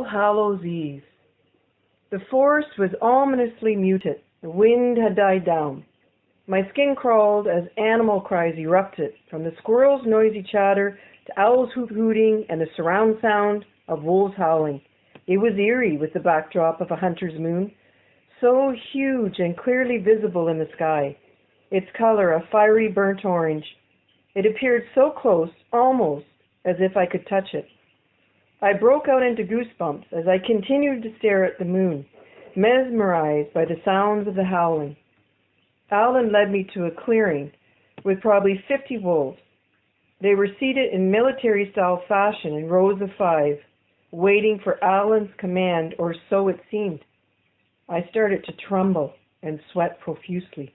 All Hallows Eve. The forest was ominously muted. The wind had died down. My skin crawled as animal cries erupted, from the squirrels' noisy chatter to owls hooting and the surround sound of wolves howling. It was eerie with the backdrop of a hunter's moon, so huge and clearly visible in the sky, its color a fiery burnt orange. It appeared so close, almost as if I could touch it. I broke out into goosebumps as I continued to stare at the moon, mesmerized by the sounds of the howling. Alan led me to a clearing with probably 50 wolves. They were seated in military-style fashion in rows of 5, waiting for Alan's command, or so it seemed. I started to tremble and sweat profusely.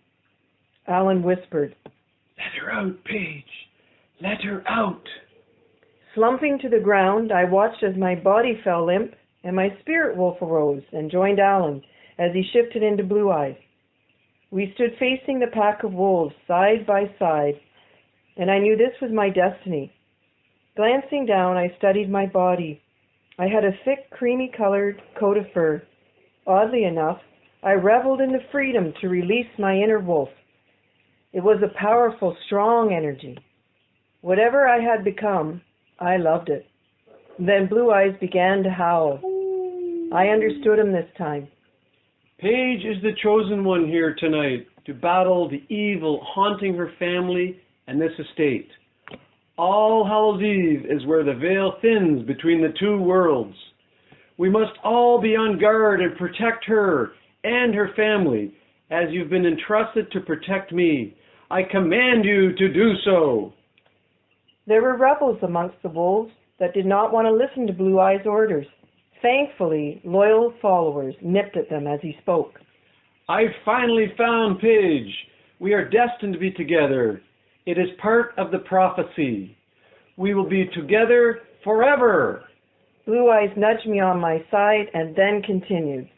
Alan whispered, "Let her out, Paige. Let her out." Slumping to the ground, I watched as my body fell limp and my spirit wolf arose and joined Alan as he shifted into Blue Eyes. We stood facing the pack of wolves side by side, and I knew this was my destiny. Glancing down, I studied my body. I had a thick, creamy-colored coat of fur. Oddly enough, I reveled in the freedom to release my inner wolf. It was a powerful, strong energy. Whatever I had become, I loved it. Then Blue Eyes began to howl. I understood him this time. Paige is the chosen one here tonight to battle the evil haunting her family and this estate. All Hallows Eve is where the veil thins between the two worlds. We must all be on guard and protect her and her family as you've been entrusted to protect me. I command you to do so. There were rebels amongst the wolves that did not want to listen to Blue Eyes' orders. Thankfully, loyal followers nipped at them as he spoke. I've finally found Paige. We are destined to be together. It is part of the prophecy. We will be together forever. Blue Eyes nudged me on my side and then continued.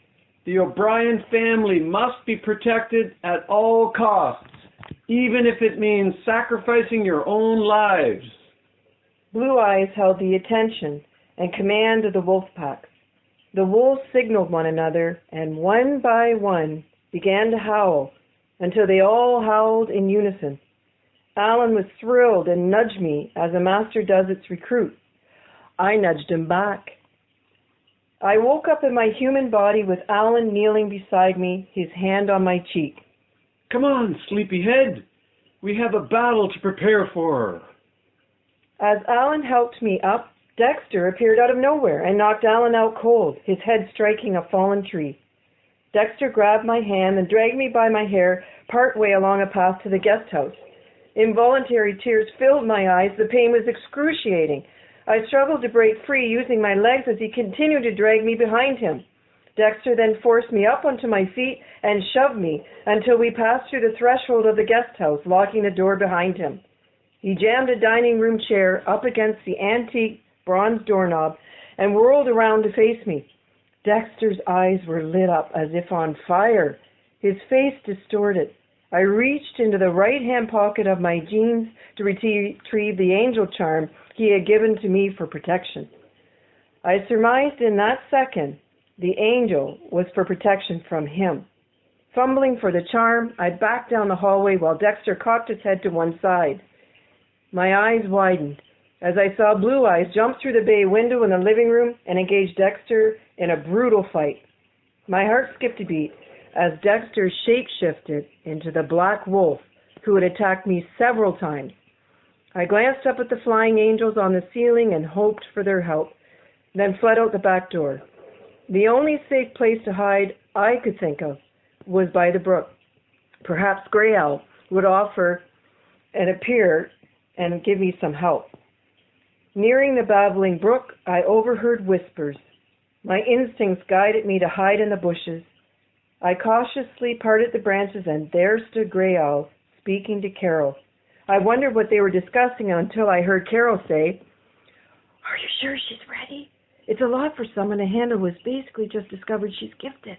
The O'Brien family must be protected at all costs, even if it means sacrificing your own lives. Blue Eyes held the attention and command of the wolf packs. The wolves signaled one another and one by one began to howl until they all howled in unison. Alan was thrilled and nudged me as a master does its recruit. I nudged him back. I woke up in my human body with Alan kneeling beside me, his hand on my cheek. Come on, sleepyhead. We have a battle to prepare for. As Alan helped me up, Dexter appeared out of nowhere and knocked Alan out cold, his head striking a fallen tree. Dexter grabbed my hand and dragged me by my hair part way along a path to the guest house. Involuntary tears filled my eyes. The pain was excruciating. I struggled to break free using my legs as he continued to drag me behind him. Dexter then forced me up onto my feet and shoved me until we passed through the threshold of the guest house, locking the door behind him. He jammed a dining room chair up against the antique bronze doorknob and whirled around to face me. Dexter's eyes were lit up as if on fire, his face distorted. I reached into the right-hand pocket of my jeans to retrieve the angel charm he had given to me for protection. I surmised in that second the angel was for protection from him. Fumbling for the charm, I backed down the hallway while Dexter cocked his head to one side. My eyes widened as I saw Blue Eyes jump through the bay window in the living room and engage Dexter in a brutal fight. My heart skipped a beat as Dexter shape-shifted into the black wolf who had attacked me several times. I glanced up at the flying angels on the ceiling and hoped for their help, then fled out the back door. The only safe place to hide I could think of was by the brook. Perhaps Grey Owl would offer and appear and give me some help. Nearing the babbling brook, I overheard whispers. My instincts guided me to hide in the bushes. I cautiously parted the branches, and there stood Grey Owl, speaking to Carol. I wondered what they were discussing until I heard Carol say, "Are you sure she's ready? It's a lot for someone to handle who has basically just discovered she's gifted.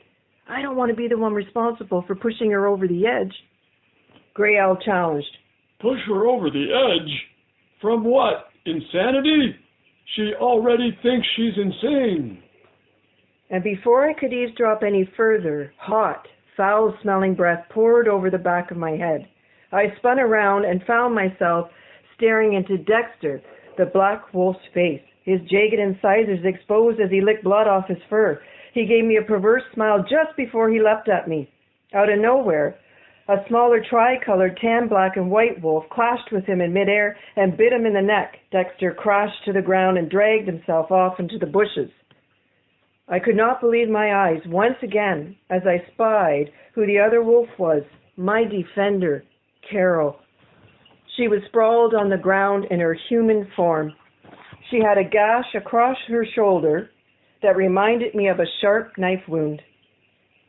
I don't want to be the one responsible for pushing her over the edge." Grey Owl challenged. "Push her over the edge? From what? Insanity? She already thinks she's insane." and before I could eavesdrop any further, hot, foul-smelling breath poured over the back of my head. I spun around and found myself staring into Dexter, the black wolf's face, his jagged incisors exposed as he licked blood off his fur. He gave me a perverse smile just before he leapt at me. Out of nowhere, a smaller tri-colored tan, black, and white wolf clashed with him in midair and bit him in the neck. Dexter crashed to the ground and dragged himself off into the bushes. I could not believe my eyes once again as I spied who the other wolf was, my defender, Carol. She was sprawled on the ground in her human form. She had a gash across her shoulder that reminded me of a sharp knife wound.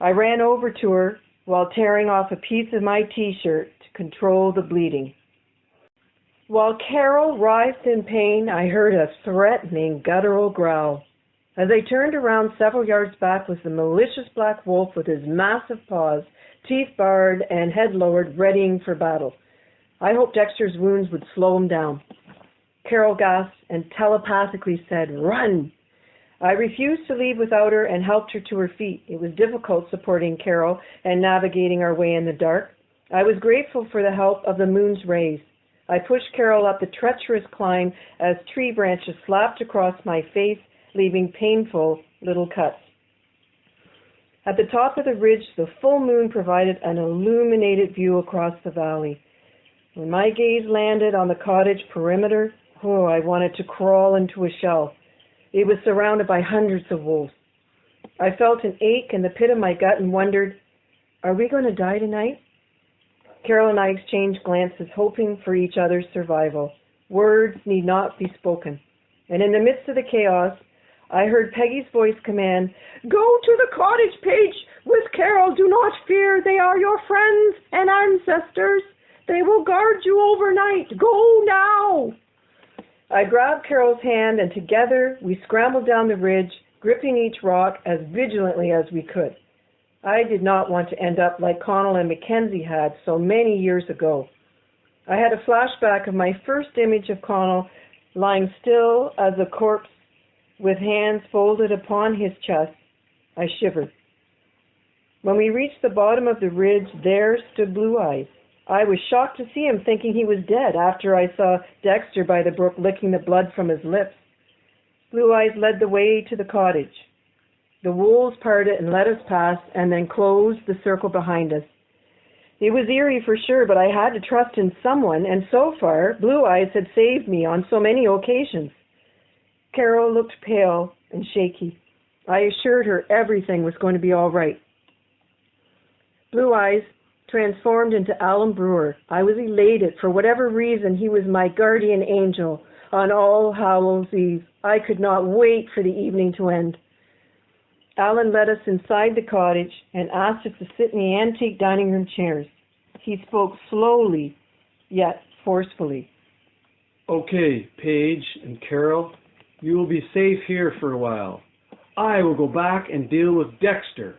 I ran over to her while tearing off a piece of my t-shirt to control the bleeding. While Carol writhed in pain, I heard a threatening guttural growl. As I turned around, several yards back was the malicious black wolf with his massive paws, teeth bared, and head lowered, readying for battle. I hoped Dexter's wounds would slow him down. Carol gasped and telepathically said, "Run!" I refused to leave without her and helped her to her feet. It was difficult supporting Carol and navigating our way in the dark. I was grateful for the help of the moon's rays. I pushed Carol up the treacherous climb as tree branches slapped across my face, leaving painful little cuts. At the top of the ridge, the full moon provided an illuminated view across the valley. When my gaze landed on the cottage perimeter, I wanted to crawl into a shell. It was surrounded by hundreds of wolves. I felt an ache in the pit of my gut and wondered, are we going to die tonight? Carol and I exchanged glances, hoping for each other's survival. Words need not be spoken. And in the midst of the chaos, I heard Peggy's voice command, "Go to the cottage, Paige, with Carol. Do not fear. They are your friends and ancestors. They will guard you overnight. Go now." I grabbed Carol's hand, and together we scrambled down the ridge, gripping each rock as vigilantly as we could. I did not want to end up like Connell and Mackenzie had so many years ago. I had a flashback of my first image of Connell lying still as a corpse with hands folded upon his chest. I shivered. When we reached the bottom of the ridge, there stood Blue Eyes. I was shocked to see him, thinking he was dead after I saw Dexter by the brook licking the blood from his lips. Blue Eyes led the way to the cottage. The wolves parted and let us pass, and then closed the circle behind us. It was eerie for sure, but I had to trust in someone, and so far, Blue Eyes had saved me on so many occasions. Carol looked pale and shaky. I assured her everything was going to be all right. Blue Eyes transformed into Alan Brewer. I was elated. For whatever reason, he was my guardian angel on All Hallows Eve. I could not wait for the evening to end. Alan led us inside the cottage and asked us to sit in the antique dining room chairs. He spoke slowly, yet forcefully. "Okay, Paige and Carol, you will be safe here for a while. I will go back and deal with Dexter."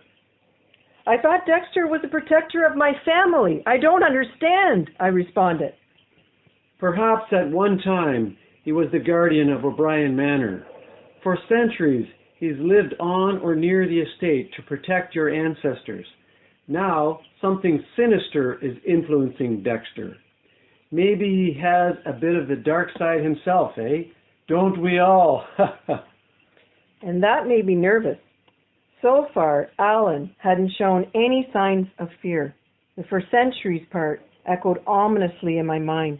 "I thought Dexter was the protector of my family. I don't understand," I responded. "Perhaps at one time he was the guardian of O'Brien Manor. For centuries he's lived on or near the estate to protect your ancestors. Now something sinister is influencing Dexter. Maybe he has a bit of the dark side himself, eh? Don't we all?" And that made me nervous. So far, Alan hadn't shown any signs of fear. The "for centuries" part echoed ominously in my mind.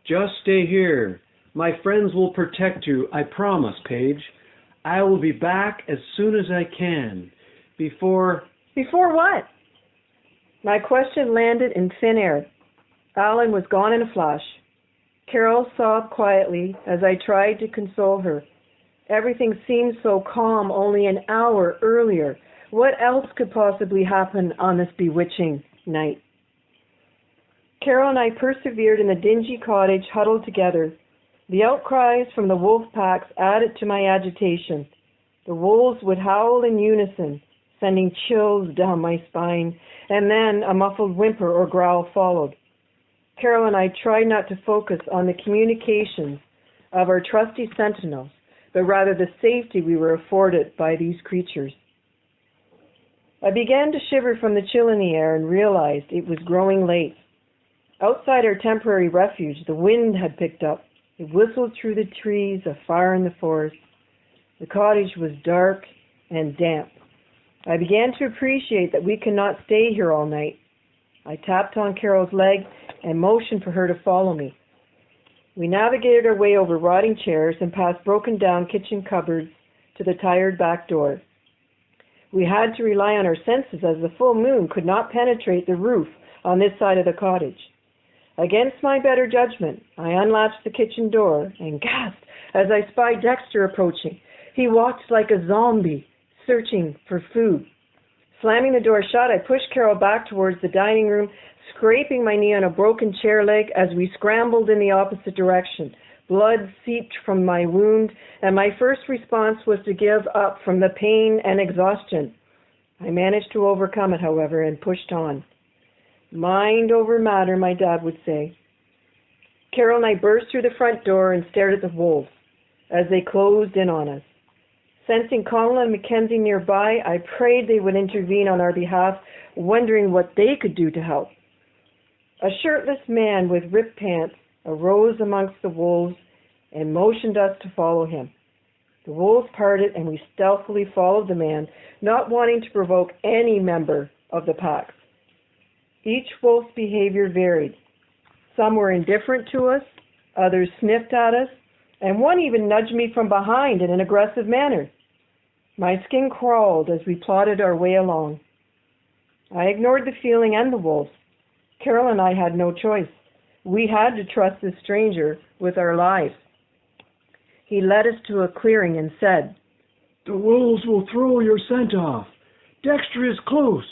"Just stay here. My friends will protect you, I promise, Paige. I will be back as soon as I can. Before what? My question landed in thin air. Alan was gone in a flash. Carol sobbed quietly as I tried to console her. Everything seemed so calm only an hour earlier. What else could possibly happen on this bewitching night? Carol and I persevered in the dingy cottage, huddled together. The outcries from the wolf packs added to my agitation. The wolves would howl in unison, sending chills down my spine, and then a muffled whimper or growl followed. Carol and I tried not to focus on the communications of our trusty sentinels, but rather the safety we were afforded by these creatures. I began to shiver from the chill in the air and realized it was growing late. Outside our temporary refuge, the wind had picked up. It whistled through the trees, afar in the forest. The cottage was dark and damp. I began to appreciate that we could not stay here all night. I tapped on Carol's leg and motioned for her to follow me. We navigated our way over rotting chairs and past broken-down kitchen cupboards to the tired back door. We had to rely on our senses as the full moon could not penetrate the roof on this side of the cottage. Against my better judgment, I unlatched the kitchen door and gasped as I spied Dexter approaching. He walked like a zombie, searching for food. Slamming the door shut, I pushed Carol back towards the dining room, scraping my knee on a broken chair leg as we scrambled in the opposite direction. Blood seeped from my wound, and my first response was to give up from the pain and exhaustion. I managed to overcome it, however, and pushed on. Mind over matter, my dad would say. Carol and I burst through the front door and stared at the wolves as they closed in on us. Sensing Conlon and Mackenzie nearby, I prayed they would intervene on our behalf, wondering what they could do to help. A shirtless man with ripped pants arose amongst the wolves and motioned us to follow him. The wolves parted and we stealthily followed the man, not wanting to provoke any member of the pack. Each wolf's behavior varied. Some were indifferent to us, others sniffed at us, and one even nudged me from behind in an aggressive manner. My skin crawled as we plodded our way along. I ignored the feeling and the wolves. Carol and I had no choice. We had to trust this stranger with our lives. He led us to a clearing and said, "The wolves will throw your scent off. Dexter is close.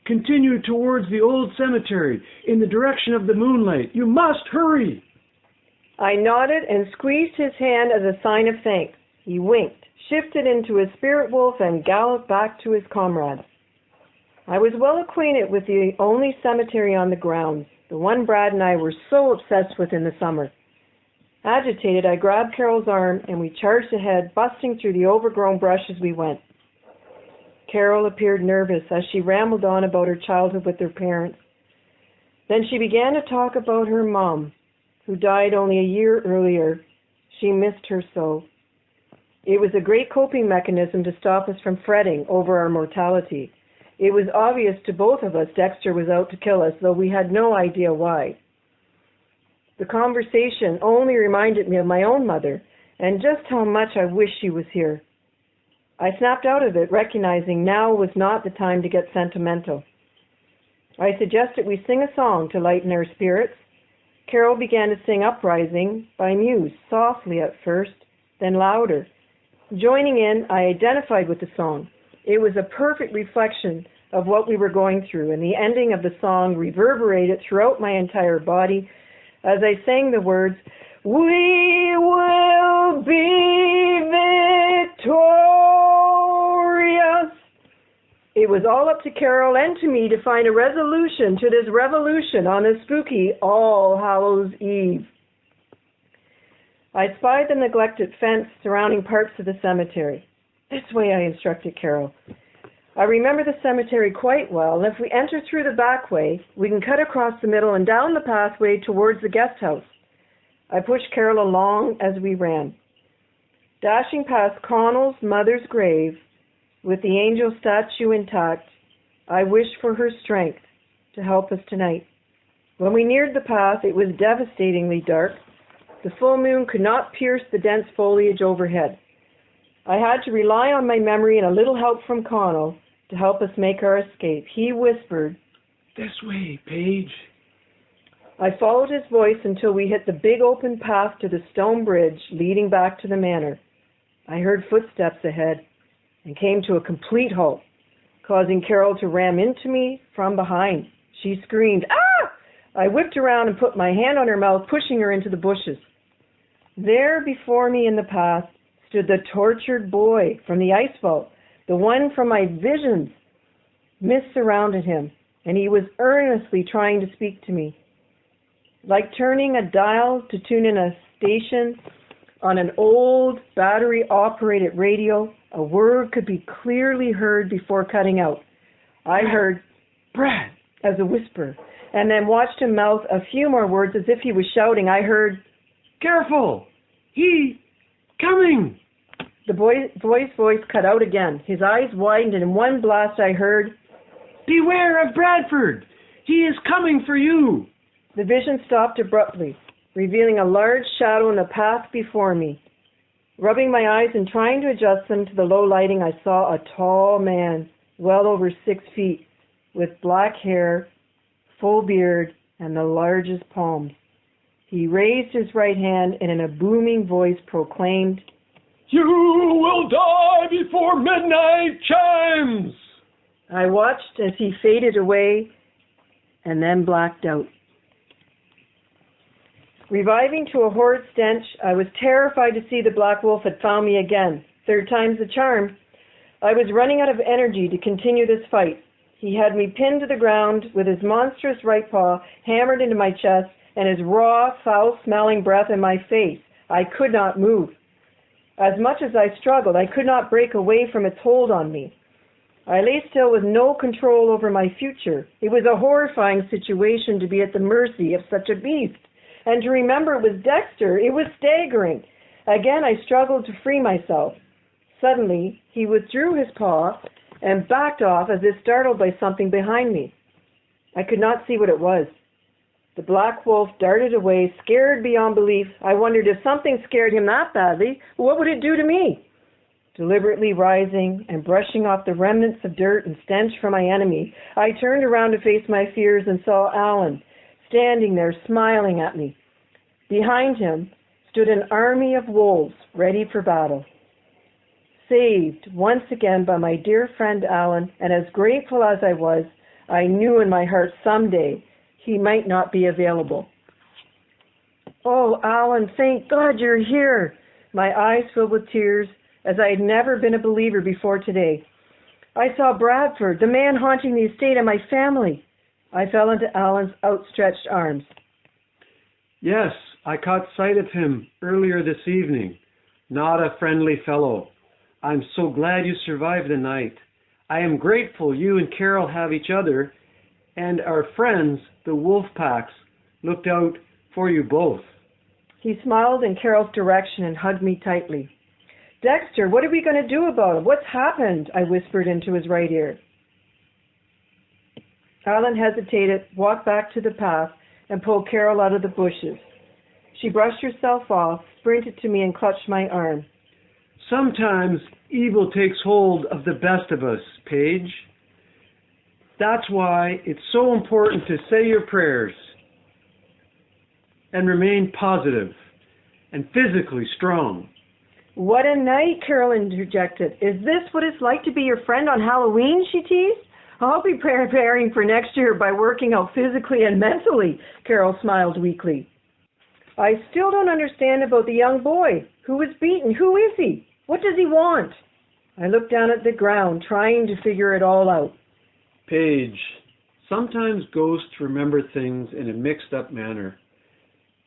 Continue towards the old cemetery in the direction of the moonlight. You must hurry." I nodded and squeezed his hand as a sign of thanks. He winked, shifted into a spirit wolf, and galloped back to his comrades. I was well acquainted with the only cemetery on the grounds, the one Brad and I were so obsessed with in the summer. Agitated, I grabbed Carol's arm and we charged ahead, busting through the overgrown brush as we went. Carol appeared nervous as she rambled on about her childhood with her parents. Then she began to talk about her mom, who died only a year earlier. She missed her so. It was a great coping mechanism to stop us from fretting over our mortality. It was obvious to both of us Dexter was out to kill us, though we had no idea why. The conversation only reminded me of my own mother and just how much I wish she was here. I snapped out of it, recognizing now was not the time to get sentimental. I suggested we sing a song to lighten our spirits. Carol began to sing Uprising by Muse, softly at first, then louder. Joining in, I identified with the song. It was a perfect reflection of what we were going through, and the ending of the song reverberated throughout my entire body as I sang the words, "We will be victorious." It was all up to Carol and to me to find a resolution to this revolution on this spooky All Hallows Eve. I spied the neglected fence surrounding parts of the cemetery. "This way," I instructed Carol. I remember the cemetery quite well, and if we enter through the back way, we can cut across the middle and down the pathway towards the guest house. I pushed Carol along as we ran. Dashing past Connell's mother's grave, with the angel statue intact, I wished for her strength to help us tonight. When we neared the path, it was devastatingly dark. The full moon could not pierce the dense foliage overhead. I had to rely on my memory and a little help from Connell to help us make our escape. He whispered, "This way, Paige." I followed his voice until we hit the big open path to the stone bridge leading back to the manor. I heard footsteps ahead and came to a complete halt, causing Carol to ram into me from behind. She screamed, "Ah!" I whipped around and put my hand on her mouth, pushing her into the bushes. There before me in the path stood the tortured boy from the ice vault, the one from my visions. Mist surrounded him, and he was earnestly trying to speak to me. Like turning a dial to tune in a station, On an old battery-operated radio, a word could be clearly heard before cutting out. I heard Brad, as a whisper, and then watched him mouth a few more words as if he was shouting. I heard, careful! He coming! The boy's voice cut out again. His eyes widened, and in one blast I heard, beware of Bradford! He is coming for you! The vision stopped abruptly, revealing a large shadow in the path before me. Rubbing my eyes and trying to adjust them to the low lighting, I saw a tall man, well over 6 feet, with black hair, full beard, and the largest palms. He raised his right hand and in a booming voice proclaimed, "You will die before midnight chimes!" I watched as he faded away and then blacked out. Reviving to a horrid stench, I was terrified to see the black wolf had found me again. 3rd time's the charm. I was running out of energy to continue this fight. He had me pinned to the ground with his monstrous right paw hammered into my chest and his raw, foul-smelling breath in my face. I could not move. As much as I struggled, I could not break away from its hold on me. I lay still with no control over my future. It was a horrifying situation to be at the mercy of such a beast. And to remember it was Dexter, it was staggering. Again, I struggled to free myself. Suddenly, he withdrew his paw and backed off as if startled by something behind me. I could not see what it was. The black wolf darted away, scared beyond belief. I wondered if something scared him that badly, what would it do to me? Deliberately rising and brushing off the remnants of dirt and stench from my enemy, I turned around to face my fears and saw Alan, standing there smiling at me. Behind him stood an army of wolves ready for battle. Saved once again by my dear friend Alan, and as grateful as I was, I knew in my heart someday he might not be available. Oh, Alan, thank God you're here. My eyes filled with tears as I had never been a believer before today. I saw Bradford, the man haunting the estate and my family. I fell into Alan's outstretched arms. Yes, I caught sight of him earlier this evening. Not a friendly fellow. I'm so glad you survived the night. I am grateful you and Carol have each other, and our friends, the wolf packs, looked out for you both. He smiled in Carol's direction and hugged me tightly. Dexter, what are we going to do about it? What's happened? I whispered into his right ear. Alan hesitated, walked back to the path, and pulled Carol out of the bushes. She brushed herself off, sprinted to me, and clutched my arm. Sometimes evil takes hold of the best of us, Paige. That's why it's so important to say your prayers and remain positive and physically strong. What a night, Carol interjected. Is this what it's like to be your friend on Halloween, she teased. I'll be preparing for next year by working out physically and mentally, Carol smiled weakly. I still don't understand about the young boy. Who was beaten? Who is he? What does he want? I looked down at the ground, trying to figure it all out. Paige, sometimes ghosts remember things in a mixed-up manner.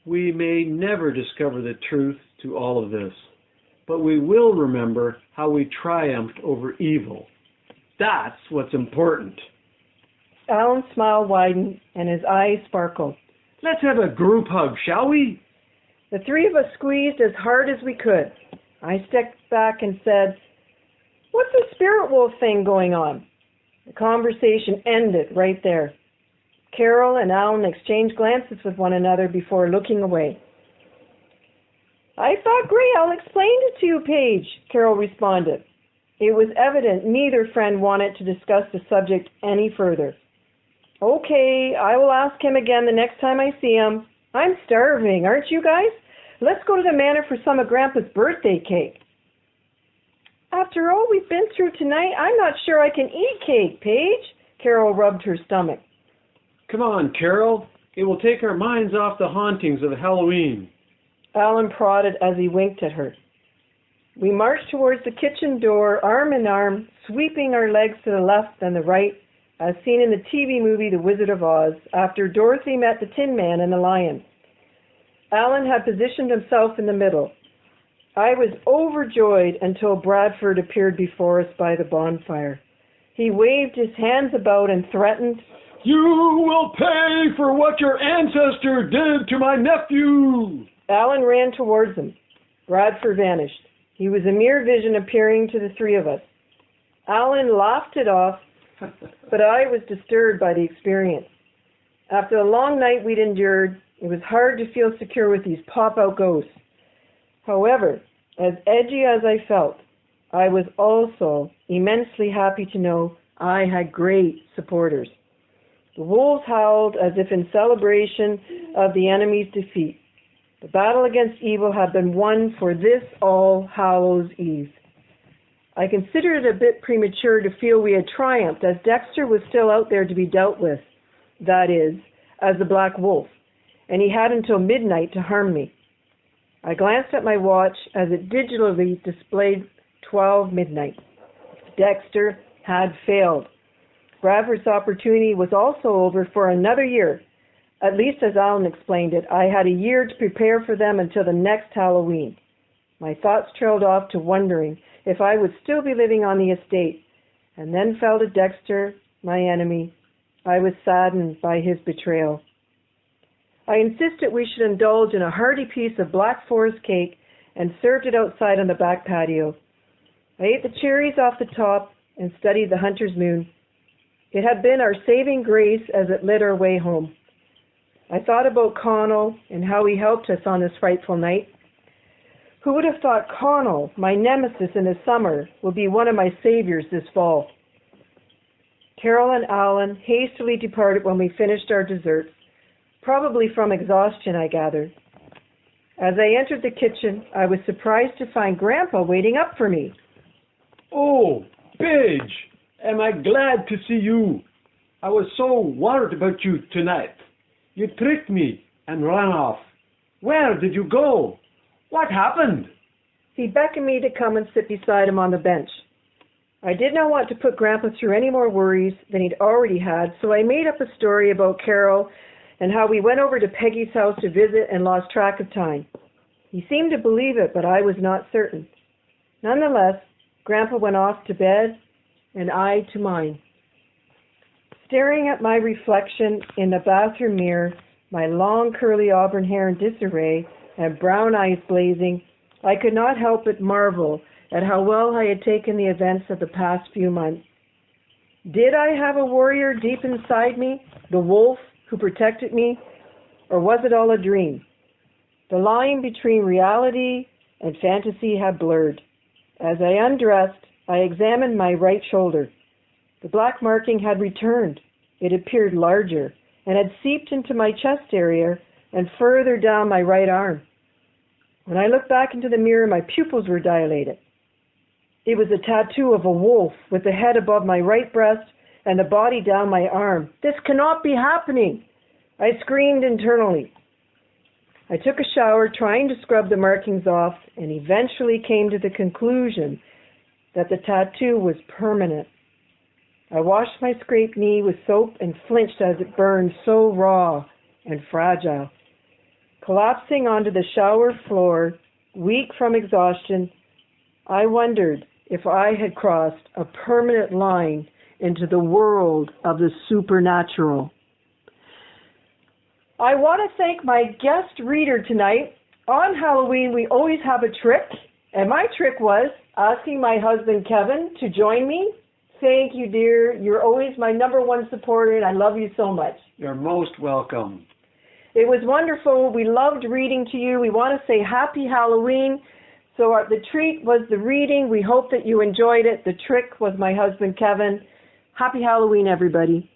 We may never discover the truth to all of this, but we will remember how we triumphed over evil. That's what's important. Alan's smile widened and his eyes sparkled. Let's have a group hug, shall we? The three of us squeezed as hard as we could. I stepped back and said, "What's the spirit wolf thing going on?" The conversation ended right there. Carol and Alan exchanged glances with one another before looking away. "I thought Grayl explained it to you, Paige," Carol responded. It was evident neither friend wanted to discuss the subject any further. "Okay, I will ask him again the next time I see him. I'm starving, aren't you guys? Let's go to the manor for some of Grandpa's birthday cake." "After all we've been through tonight, I'm not sure I can eat cake, Paige." Carol rubbed her stomach. Come on, Carol. It will take our minds off the hauntings of Halloween. Alan prodded as he winked at her. We marched towards the kitchen door, arm in arm, sweeping our legs to the left and the right, as seen in the TV movie The Wizard of Oz, after Dorothy met the Tin Man and the Lion. Alan had positioned himself in the middle. I was overjoyed until Bradford appeared before us by the bonfire. He waved his hands about and threatened, "You will pay for what your ancestor did to my nephew!" Alan ran towards him. Bradford vanished. He was a mere vision appearing to the three of us. Alan laughed it off, but I was disturbed by the experience. After the long night we'd endured, it was hard to feel secure with these pop-out ghosts. However, as edgy as I felt, I was also immensely happy to know I had great supporters. The wolves howled as if in celebration of the enemy's defeat. The battle against evil had been won for this All Hallows Eve. I considered it a bit premature to feel we had triumphed, as Dexter was still out there to be dealt with, that is, as the Black Wolf, and he had until midnight to harm me. I glanced at my watch as it digitally displayed 12 midnight. Dexter had failed. Bradford's opportunity was also over for another year. At least as Alan explained it, I had a year to prepare for them until the next Halloween. My thoughts trailed off to wondering if I would still be living on the estate, and then fell to Dexter, my enemy. I was saddened by his betrayal. I insisted we should indulge in a hearty piece of Black Forest cake and served it outside on the back patio. I ate the cherries off the top and studied the hunter's moon. It had been our saving grace as it lit our way home. I thought about Connell and how he helped us on this frightful night. Who would have thought Connell, my nemesis in the summer, would be one of my saviors this fall? Carol and Alan hastily departed when we finished our desserts, probably from exhaustion, I gathered. As I entered the kitchen, I was surprised to find Grandpa waiting up for me. "Oh, Paige, am I glad to see you. I was so worried about you tonight. You tricked me and ran off. Where did you go? What happened?" He beckoned me to come and sit beside him on the bench. I did not want to put Grandpa through any more worries than he'd already had, so I made up a story about Carol and how we went over to Peggy's house to visit and lost track of time. He seemed to believe it, but I was not certain. Nonetheless, Grandpa went off to bed, and I to mine. Staring at my reflection in the bathroom mirror, my long curly auburn hair in disarray and brown eyes blazing, I could not help but marvel at how well I had taken the events of the past few months. Did I have a warrior deep inside me, the wolf who protected me, or was it all a dream? The line between reality and fantasy had blurred. As I undressed, I examined my right shoulder. The black marking had returned. It appeared larger and had seeped into my chest area and further down my right arm. When I looked back into the mirror, my pupils were dilated. It was a tattoo of a wolf with the head above my right breast and the body down my arm. This cannot be happening! I screamed internally. I took a shower trying to scrub the markings off and eventually came to the conclusion that the tattoo was permanent. I washed my scraped knee with soap and flinched as it burned so raw and fragile. Collapsing onto the shower floor, weak from exhaustion, I wondered if I had crossed a permanent line into the world of the supernatural. I want to thank my guest reader tonight. On Halloween, we always have a trick, and my trick was asking my husband, Kevin, to join me. Thank you, dear. You're always my #1 supporter, and I love you so much. You're most welcome. It was wonderful. We loved reading to you. We want to say Happy Halloween. So the treat was the reading. We hope that you enjoyed it. The trick was my husband, Kevin. Happy Halloween, everybody.